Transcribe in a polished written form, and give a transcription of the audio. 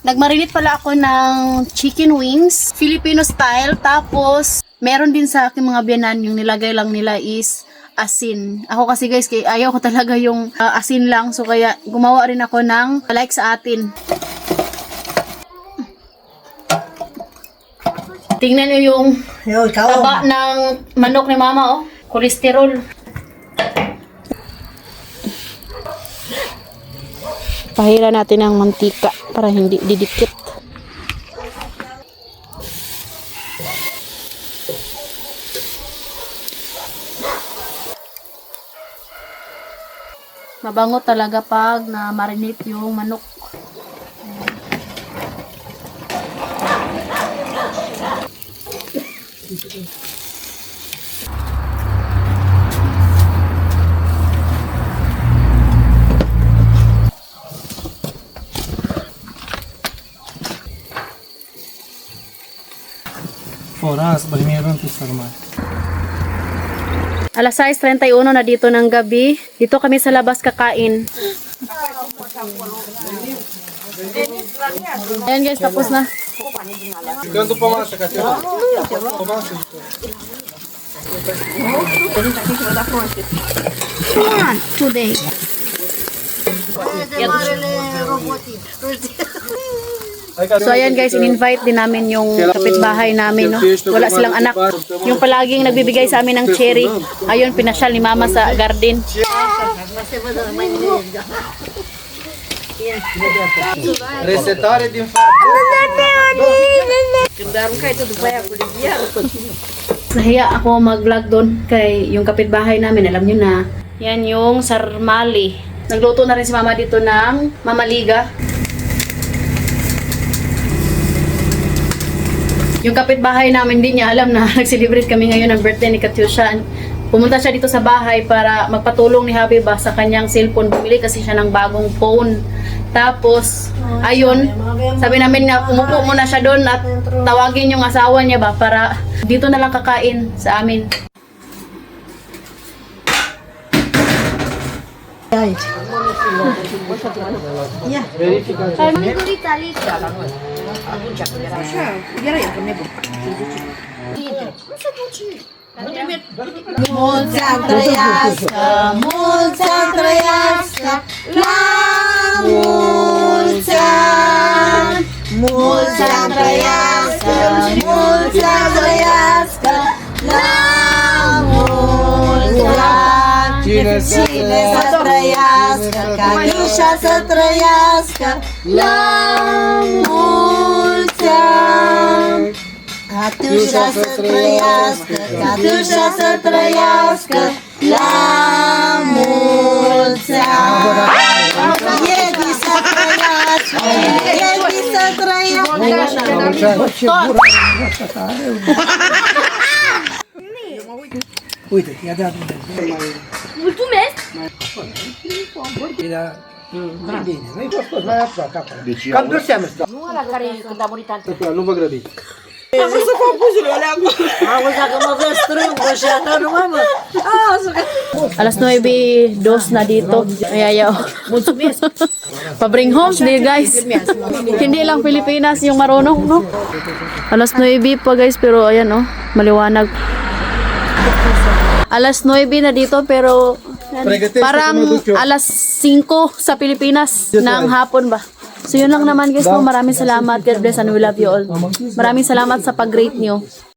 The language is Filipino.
Nagmarinate pala ako ng chicken wings, Filipino style. Tapos, meron din sa aking mga biyanan, yung nilagay lang nila is asin. Ako kasi guys, ayaw ko talaga yung asin lang. So, kaya gumawa rin ako ng like sa atin. Tingnan nyo yung taba ng manok ni mama, oh. Kolesterol. Pahira natin ang mantika para hindi didikit. Mabango talaga pag na-marinate yung manok. Oras, meron to sarma. Alas 6:31 na dito ng gabi. Dito kami sa labas kakain. Ayan guys, tapos na. Quando pomasa, Katia? Today. So ayan guys, in-invite din namin yung kapitbahay namin, no? Wala silang anak. Yung palaging nagbibigay sa amin ng cherry. Ayun, pinasyal ni mama sa garden. Recetário de Nahiya ako mag-vlog doon kay yung kapitbahay namin. Alam nyo na, yan yung sarmali. Nagluto na rin si mama dito ng mamaliga. Yung kapitbahay namin, din niya alam na nag-celebrate kami ngayon ng birthday ni Katyusha. Pumunta siya dito sa bahay para magpatulong ni Habiba sa kanyang cellphone. Bumili kasi siya ng bagong phone. Tapos, ayun, sabi namin na umupo muna siya doon at tawagin yung asawa niya ba para dito na lang kakain sa amin. Mulțumesc trăiască, mulțumesc trăiască, la mulți ani. Mulțumesc trăiască, mulțumesc trăiască, la mulți ani. Cine să trăiască, Catiușa să trăiască, la mulți ani. Catiușa să trăiască, Catiușa să trăiască, la mulți ani. Edi să trăiască, Edi să trăiască. Uite, i-a dat Mulțumesc! bine, nu-i fost mai aproape acolo. Cam de seamă stau. Nu ăla care când a murit antul. Nu vă grăbiți. Am văzut să fac buzele alea acum. Am văzut că mă vrea strângă și așa, nu mă. Alas 9:02 na dito. Ayaw. Mulțumesc! Pabring homes din guys. Hindi lang Pilipinas yung marunong, no? Alas 9 pa guys, pero ayan, oh, maliwanag. Alas 9 na dito, pero parang alas 5 sa Pilipinas ng hapon ba? So yun lang naman guys po. Maraming salamat. God bless and we love you all. Maraming salamat sa pag-rate nyo.